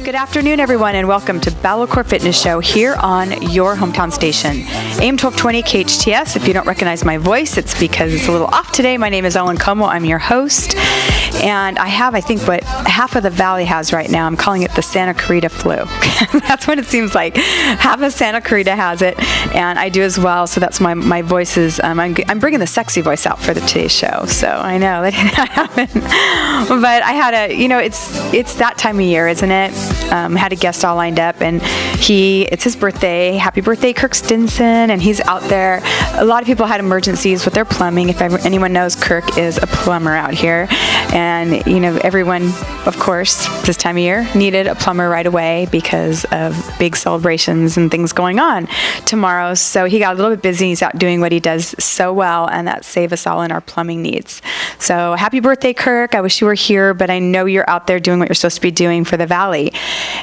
Good afternoon, everyone, and welcome to BalaCore Fitness Show here on your hometown station, AM 1220 KHTS. If you don't recognize my voice, it's because it's a little off today. My name is Ellen Como. I'm your host, and I have, I think, what half of the valley has right now. I'm calling it the Santa Clarita flu. That's what it seems like. Half of Santa Clarita has it, and I do as well. So that's my voice is. I'm bringing the sexy voice out for today's show. So I know that didn't happen, but I had a, it's that time of year, isn't it? Had a guest all lined up, and it's his birthday. Happy birthday, Kirk Stinson, and he's out there. A lot of people had emergencies with their plumbing. If anyone knows, Kirk is a plumber out here, and everyone, of course, this time of year needed a plumber right away because of big celebrations and things going on tomorrow. So he got a little bit busy. He's out doing what he does so well, and that saved us all in our plumbing needs. So happy birthday, Kirk. I wish you were here, but I know you're out there doing what you're supposed to be doing for the Valley.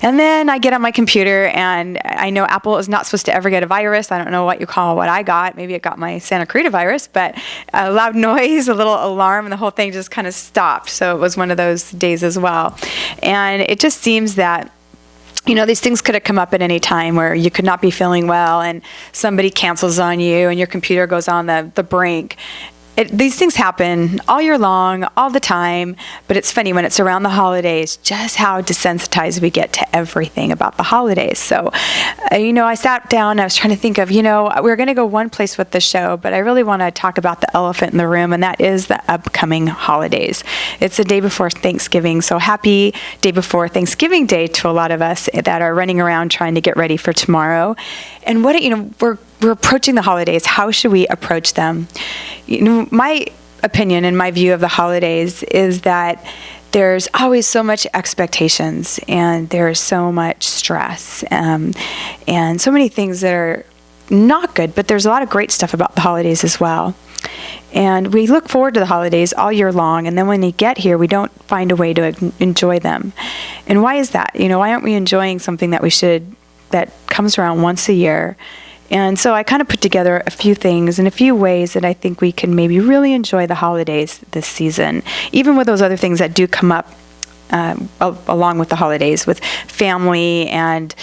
And then I get on my computer, and I know Apple is not supposed to ever get a virus. I don't know what you call what I got. Maybe it got my Santa Clarita virus, but a loud noise, a little alarm, and the whole thing just kind of stopped. So it was one of those days as well. And it just seems that these things could have come up at any time where you could not be feeling well and somebody cancels on you and your computer goes on the brink. These things happen all year long, all the time, but it's funny when it's around the holidays, just how desensitized we get to everything about the holidays. So, I sat down and I was trying to think of, we're going to go one place with the show, but I really want to talk about the elephant in the room, and that is the upcoming holidays. It's the day before Thanksgiving, so happy day before Thanksgiving Day to a lot of us that are running around trying to get ready for tomorrow. And we're approaching the holidays. How should we approach them? My opinion and my view of the holidays is that there's always so much expectations, and there's so much stress, and so many things that are not good, but there's a lot of great stuff about the holidays as well. And we look forward to the holidays all year long, and then when they get here, we don't find a way to enjoy them. And why is that? Why aren't we enjoying something that comes around once a year? And so I kind of put together a few things and a few ways that I think we can maybe really enjoy the holidays this season, even with those other things that do come up along with the holidays, with family and,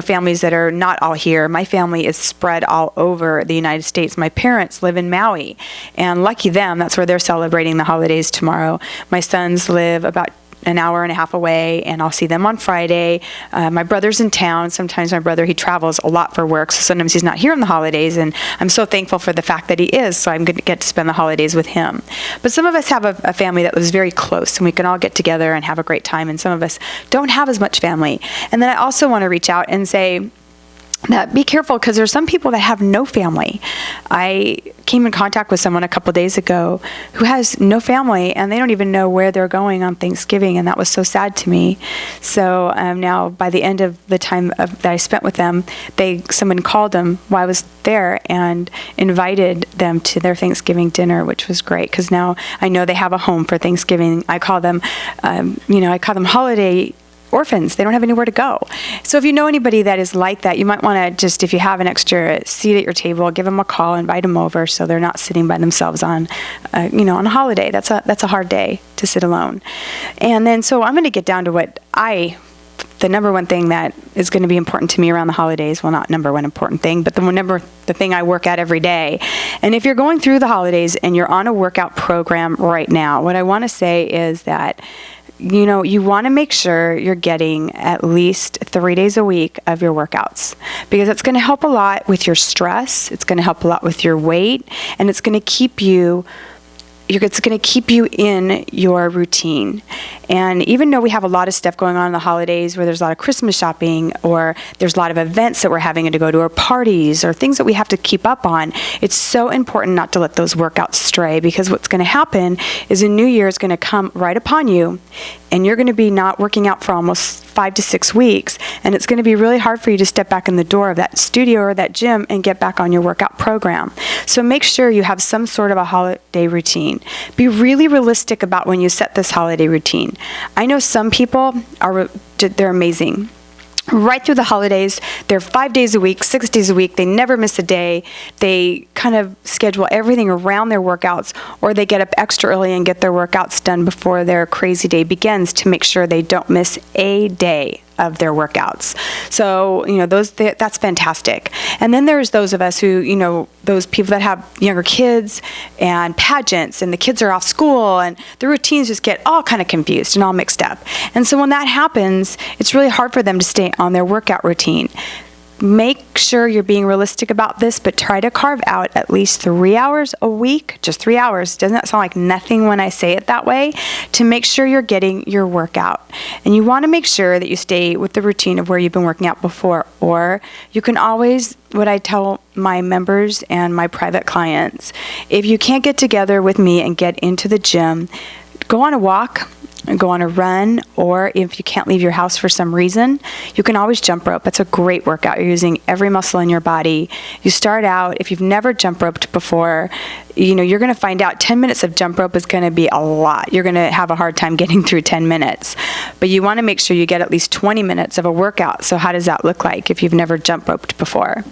families that are not all here. My family is spread all over the United States. My parents live in Maui, and lucky them, that's where they're celebrating the holidays tomorrow. My sons live about an hour and a half away, and I'll see them on Friday. My brother's in town. Sometimes my brother, he travels a lot for work, so sometimes he's not here on the holidays, and I'm so thankful for the fact that he is, so I'm going to get to spend the holidays with him. But some of us have a family that lives very close, and we can all get together and have a great time, and some of us don't have as much family. And then I also want to reach out and say that be careful, because there's some people that have no family. I came in contact with someone a couple days ago who has no family, and they don't even know where they're going on Thanksgiving, and that was so sad to me. So now, by the end of the time that I spent with them, someone called them while I was there and invited them to their Thanksgiving dinner, which was great, because now I know they have a home for Thanksgiving. I call them, holiday orphans. They don't have anywhere to go. So if you know anybody that is like that, you might want to just, if you have an extra seat at your table, give them a call, invite them over, so they're not sitting by themselves on a holiday. That's a hard day to sit alone. And then, so I'm going to get down to the number one thing that is going to be important to me around the holidays. Well, not number one important thing, but the thing I work at every day. And if you're going through the holidays and you're on a workout program right now, what I want to say is that you want to make sure you're getting at least 3 days a week of your workouts, because it's going to help a lot with your stress. It's going to help a lot with your weight, and it's going to keep you in your routine. And even though we have a lot of stuff going on in the holidays, where there's a lot of Christmas shopping, or there's a lot of events that we're having to go to, or parties, or things that we have to keep up on, it's so important not to let those workouts stray, because what's going to happen is a new year is going to come right upon you, and you're going to be not working out for almost 5 to 6 weeks, and it's going to be really hard for you to step back in the door of that studio or that gym and get back on your workout program. So make sure you have some sort of a holiday routine. Be really realistic about when you set this holiday routine. I know some people they're amazing. Right through the holidays, they're 5 days a week, 6 days a week. They never miss a day. They kind of schedule everything around their workouts, or they get up extra early and get their workouts done before their crazy day begins to make sure they don't miss a day of their workouts. So, that's fantastic. And then there's those of us who, those people that have younger kids and pageants, and the kids are off school and the routines just get all kind of confused and all mixed up. And so when that happens, it's really hard for them to stay on their workout routine. Make sure you're being realistic about this, but try to carve out at least 3 hours a week, just 3 hours. Doesn't that sound like nothing when I say it that way? To make sure you're getting your workout. And you want to make sure that you stay with the routine of where you've been working out before, or you can always, what I tell my members and my private clients, if you can't get together with me and get into the gym, go on a walk, go on a run, or if you can't leave your house for some reason, you can always jump rope. That's a great workout. You're using every muscle in your body. You start out, if you've never jump roped before, you're going to find out 10 minutes of jump rope is going to be a lot. You're going to have a hard time getting through 10 minutes. But you want to make sure you get at least 20 minutes of a workout. So how does that look like if you've never jump roped before?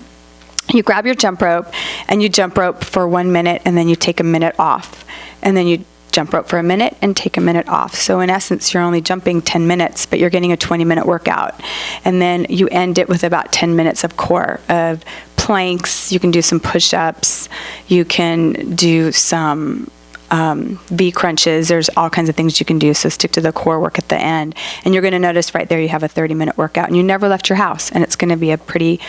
You grab your jump rope and you jump rope for 1 minute, and then you take a minute off. And then you jump rope for a minute and take a minute off. So in essence, you're only jumping 10 minutes, but you're getting a 20-minute workout. And then you end it with about 10 minutes of core, of planks. You can do some push-ups. You can do some V crunches. There's all kinds of things you can do. So stick to the core work at the end. And you're going to notice right there you have a 30-minute workout, and you never left your house, and it's going to be a pretty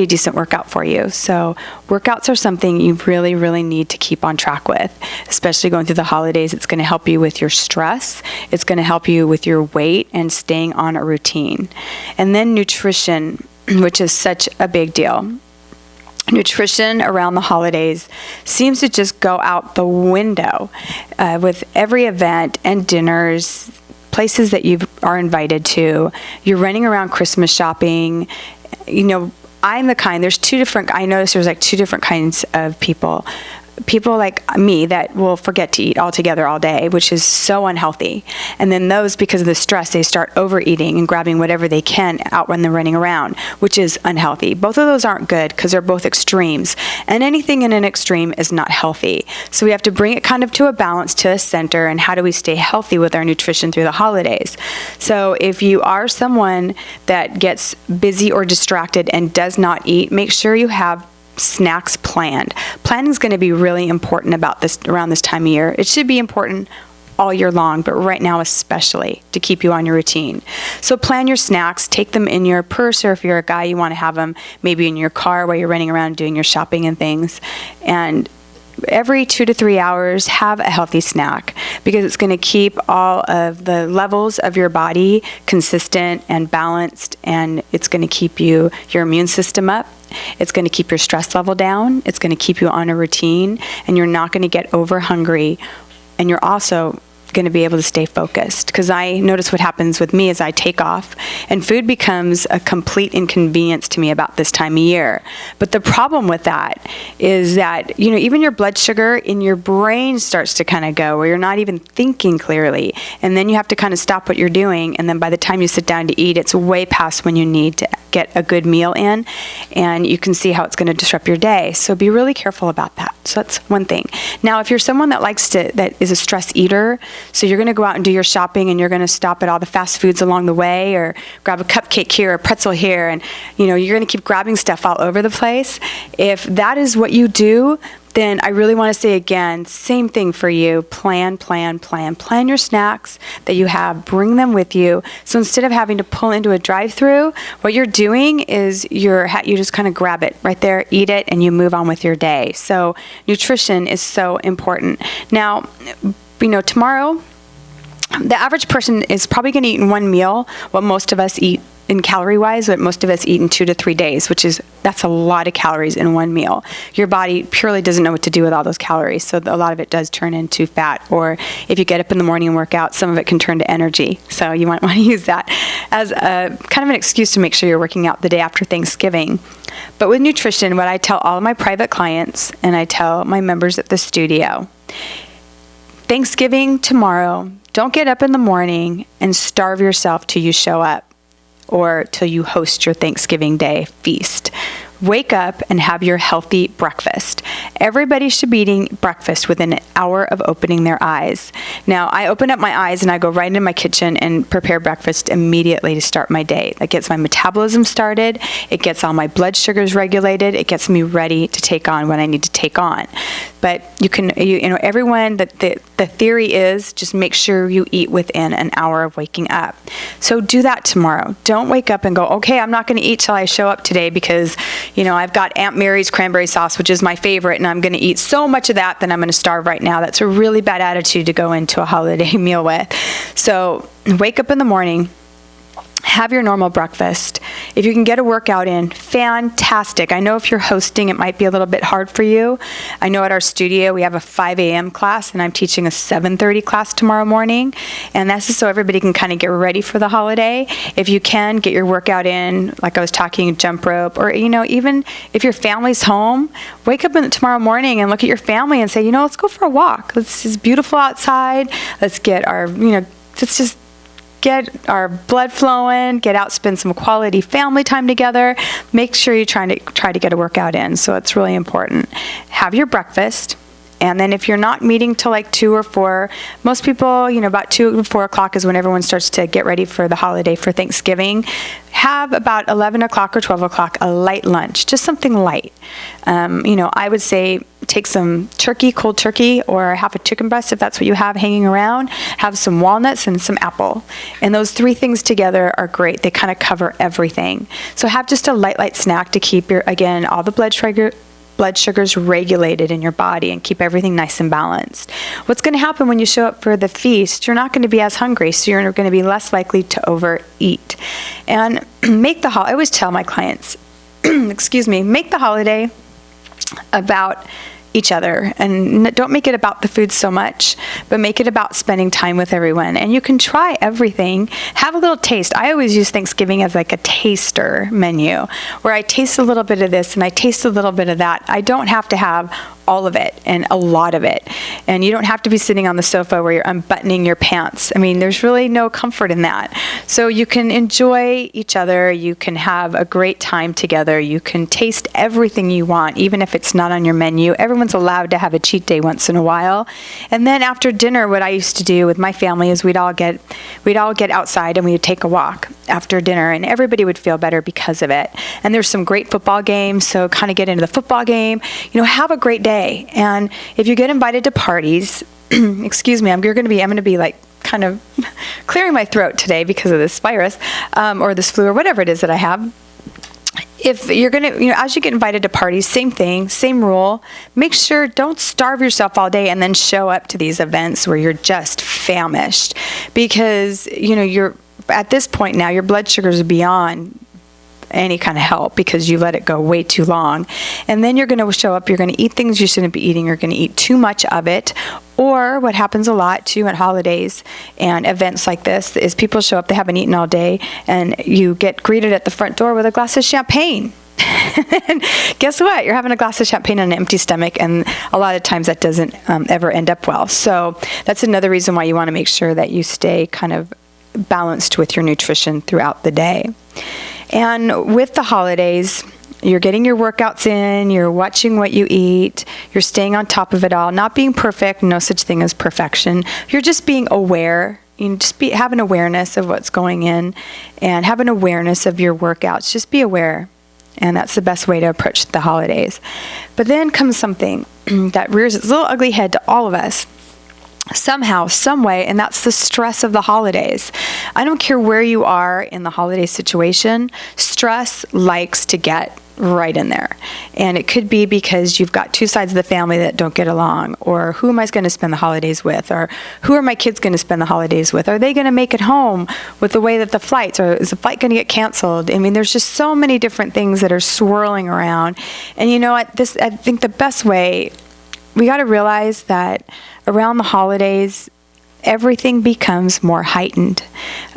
decent workout for you. So workouts are something you really, really need to keep on track with, especially going through the holidays. It's going to help you with your stress. It's going to help you with your weight and staying on a routine. And then nutrition, which is such a big deal. Nutrition around the holidays seems to just go out the window with every event and dinners, places that you are invited to. You're running around Christmas shopping. I'm the kind, I notice there's like two different kinds of people. People like me that will forget to eat altogether all day, which is so unhealthy. And then those, because of the stress, they start overeating and grabbing whatever they can out when they're running around, which is unhealthy. Both of those aren't good because they're both extremes. And anything in an extreme is not healthy. So we have to bring it kind of to a balance, to a center, and how do we stay healthy with our nutrition through the holidays? So if you are someone that gets busy or distracted and does not eat, make sure you have snacks planned. Planning is going to be really important about this around this time of year. It should be important all year long, but right now especially, to keep you on your routine. So plan your snacks, take them in your purse, or if you're a guy, you want to have them maybe in your car while you're running around doing your shopping and things. And every 2 to 3 hours, have a healthy snack, because it's going to keep all of the levels of your body consistent and balanced, and it's going to keep your immune system up. It's going to keep your stress level down. It's going to keep you on a routine, and you're not going to get over hungry, and you're also going to be able to stay focused. Because I notice what happens with me is I take off, and food becomes a complete inconvenience to me about this time of year. But the problem with that is that, even your blood sugar in your brain starts to kind of go, where you're not even thinking clearly. And then you have to kind of stop what you're doing. And then by the time you sit down to eat, it's way past when you need to get a good meal in. And you can see how it's going to disrupt your day. So be really careful about that. So that's one thing. Now, if you're someone that is a stress eater, so you're going to go out and do your shopping, and you're going to stop at all the fast foods along the way, or grab a cupcake here, or a pretzel here, and you're going to keep grabbing stuff all over the place. If that is what you do, then I really want to say again, same thing for you. Plan your snacks that you have. Bring them with you. So instead of having to pull into a drive-through, what you're doing is you just kind of grab it right there, eat it, and you move on with your day. So nutrition is so important. Now, tomorrow, the average person is probably going to eat in one meal what most of us eat in calorie-wise, what most of us eat in 2 to 3 days, that's a lot of calories in one meal. Your body purely doesn't know what to do with all those calories, so a lot of it does turn into fat, or if you get up in the morning and work out, some of it can turn to energy. So you might want to use that as a kind of an excuse to make sure you're working out the day after Thanksgiving. But with nutrition, what I tell all of my private clients, and I tell my members at the studio, Thanksgiving tomorrow, don't get up in the morning and starve yourself till you show up, or till you host your Thanksgiving Day feast. Wake up and have your healthy breakfast. Everybody should be eating breakfast within an hour of opening their eyes. Now, I open up my eyes and I go right into my kitchen and prepare breakfast immediately to start my day. That gets my metabolism started. It gets all my blood sugars regulated. It gets me ready to take on what I need to take on. But everyone, the theory is just make sure you eat within an hour of waking up. So do that tomorrow. Don't wake up and go, okay, I'm not going to eat till I show up today because, I've got Aunt Mary's cranberry sauce, which is my favorite, and I'm going to eat so much of that, then I'm going to starve right now. That's a really bad attitude to go into a holiday meal with. So wake up in the morning. Have your normal breakfast. If you can get a workout in, fantastic. I know if you're hosting, it might be a little bit hard for you. I know at our studio, we have a 5 a.m. class, and I'm teaching a 7:30 class tomorrow morning. And that's just so everybody can kind of get ready for the holiday. If you can, get your workout in, like I was talking, jump rope, or, even if your family's home, wake up tomorrow morning and look at your family and say, let's go for a walk. It's beautiful outside. Let's get our, let's just get our blood flowing, get out, spend some quality family time together. Make sure you try to get a workout in. So it's really important. Have your breakfast. And then if you're not meeting till like 2 or 4, most people, about 2 or 4 o'clock is when everyone starts to get ready for the holiday for Thanksgiving. Have about 11 o'clock or 12 o'clock a light lunch, just something light. I would say take some turkey, cold turkey, or half a chicken breast if that's what you have hanging around. Have some walnuts and some apple. And those 3 things together are great. They kind of cover everything. So have just a light snack to keep all the blood sugars regulated in your body and keep everything nice and balanced. What's going to happen when you show up for the feast, you're not going to be as hungry, so you're going to be less likely to overeat. And I always tell my clients, make the holiday about each other, and don't make it about the food so much, but make it about spending time with everyone. And you can try everything. Have a little taste. I always use Thanksgiving as like a taster menu, where I taste a little bit of this and I taste a little bit of that. I don't have to have all of it and a lot of it. And you don't have to be sitting on the sofa where you're unbuttoning your pants. I mean, there's really no comfort in that. So you can enjoy each other. You can have a great time together. You can taste everything you want, even if it's not on your menu. Everyone's allowed to have a cheat day once in a while. And then after dinner, what I used to do with my family is we'd all get outside and we'd take a walk after dinner, and everybody would feel better because of it. And there's some great football games, so kind of get into the football game. Have a great day. And if you get invited to parties, I'm going to be like kind of clearing my throat today because of this virus or this flu or whatever it is that I have. If you're going to, as you get invited to parties, same thing, same rule. Make sure, don't starve yourself all day and then show up to these events where you're just famished, because, you're at this point now, your blood sugars are beyond any kind of help because you let it go way too long. And then you're going to show up, you're going to eat things you shouldn't be eating, you're going to eat too much of it. Or what happens a lot too at holidays and events like this is people show up, they haven't eaten all day, and you get greeted at the front door with a glass of champagne. And guess what? You're having a glass of champagne on an empty stomach, and a lot of times that doesn't ever end up well. So that's another reason why you want to make sure that you stay kind of balanced with your nutrition throughout the day. And with the holidays, you're getting your workouts in, you're watching what you eat, you're staying on top of it all, not being perfect, no such thing as perfection. You're just being aware. Have an awareness of what's going in and have an awareness of your workouts. Just be aware. And that's the best way to approach the holidays. But then comes something that rears its little ugly head to all of us. Somehow, some way, and that's the stress of the holidays. I don't care where you are in the holiday situation, stress likes to get right in there. And it could be because you've got 2 sides of the family that don't get along, or who am I going to spend the holidays with, or who are my kids going to spend the holidays with? Are they going to make it home with the way that the flights, or is the flight going to get canceled? I mean, there's just so many different things that are swirling around. And I think the best way, we got to realize that around the holidays, everything becomes more heightened.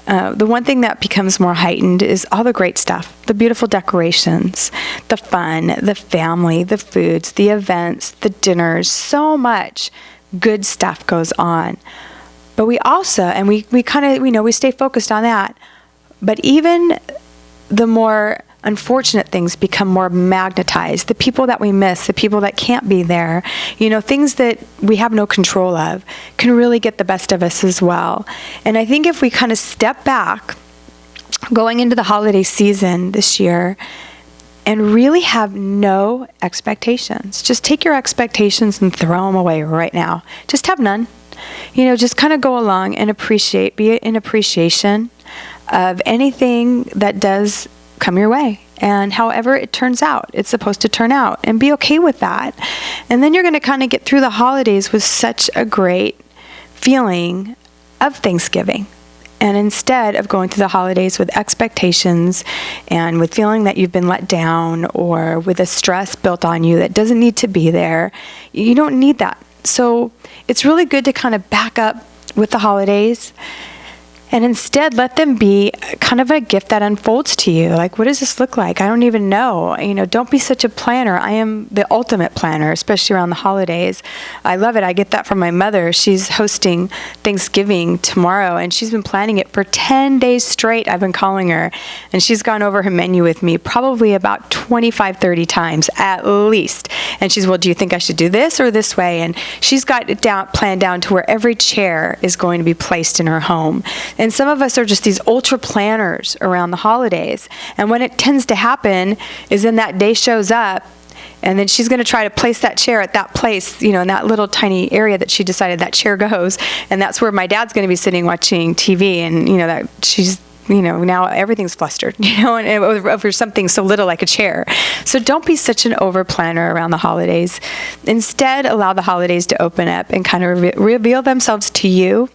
The one thing that becomes more heightened is all the great stuff, the beautiful decorations, the fun, the family, the foods, the events, the dinners, so much good stuff goes on. But we also, and we kind of, we stay focused on that, but even the more unfortunate things become more magnetized. The people that we miss, the people that can't be there, things that we have no control of can really get the best of us as well. And I think if we kind of step back going into the holiday season this year and really have no expectations, just take your expectations and throw them away right now. Just have none. Just kind of go along and be in appreciation of anything that does come your way. And however it turns out, it's supposed to turn out, and be okay with that. And then you're going to kind of get through the holidays with such a great feeling of Thanksgiving. And instead of going through the holidays with expectations and with feeling that you've been let down or with a stress built on you that doesn't need to be there, you don't need that. So it's really good to kind of back up with the holidays and instead let them be kind of a gift that unfolds to you. Like, what does this look like? I don't even know. Don't be such a planner. I am the ultimate planner, especially around the holidays. I love it. I get that from my mother. She's hosting Thanksgiving tomorrow, and she's been planning it for 10 days straight. I've been calling her, and she's gone over her menu with me probably about 25, 30 times at least. And she's, well, do you think I should do this or this way? And she's got it planned down to where every chair is going to be placed in her home. And some of us are just these ultra planners around the holidays. And when it tends to happen is then that day shows up, and then she's going to try to place that chair at that place, in that little tiny area that she decided that chair goes. And that's where my dad's going to be sitting watching TV. And, that she's, now everything's flustered, and over something so little like a chair. So don't be such an over planner around the holidays. Instead, allow the holidays to open up and kind of reveal themselves to you.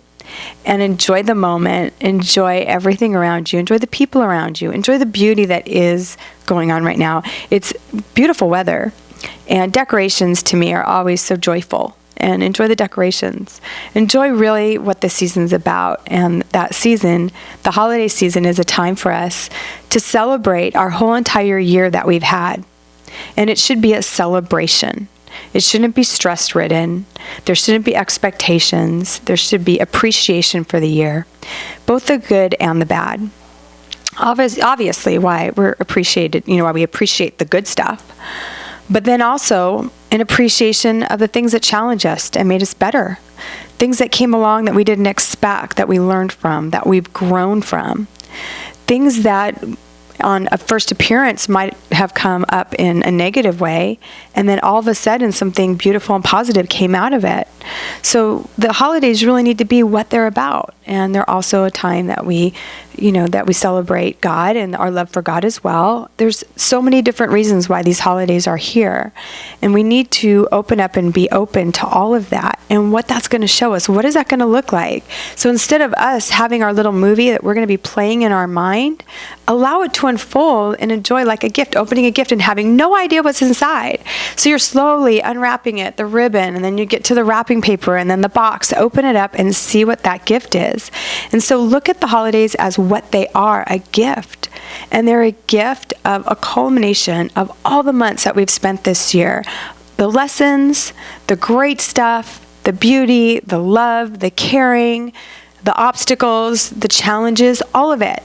And enjoy the moment, enjoy everything around you, enjoy the people around you, enjoy the beauty that is going on right now. It's beautiful weather, and decorations to me are always so joyful. And enjoy the decorations. Enjoy really what the season's about. And that season, the holiday season, is a time for us to celebrate our whole entire year that we've had. And it should be a celebration. It shouldn't be stress-ridden. There shouldn't be expectations. There should be appreciation for the year, both the good and the bad. Obviously, why we appreciate the good stuff, but then also an appreciation of the things that challenge us and made us better, things that came along that we didn't expect, that we learned from, that we've grown from, things that on a first appearance might have come up in a negative way, and then all of a sudden something beautiful and positive came out of it. So the holidays really need to be what they're about, and they're also a time that we celebrate God and our love for God as well. There's so many different reasons why these holidays are here, and we need to open up and be open to all of that and what that's going to show us. What is that going to look like? So instead of us having our little movie that we're going to be playing in our mind, allow it to unfold and enjoy like a gift, opening a gift and having no idea what's inside. So you're slowly unwrapping it, the ribbon, and then you get to the wrapping paper and then the box. Open it up and see what that gift is. And so look at the holidays as what they are, a gift. And they're a gift of a culmination of all the months that we've spent this year. The lessons, the great stuff, the beauty, the love, the caring, the obstacles, the challenges, all of it.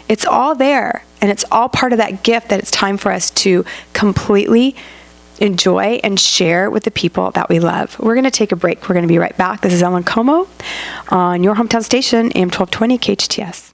It's all there, and it's all part of that gift that it's time for us to completely enjoy and share with the people that we love. We're going to take a break. We're going to be right back. This is Ellen Como on your hometown station, AM 1220 KHTS.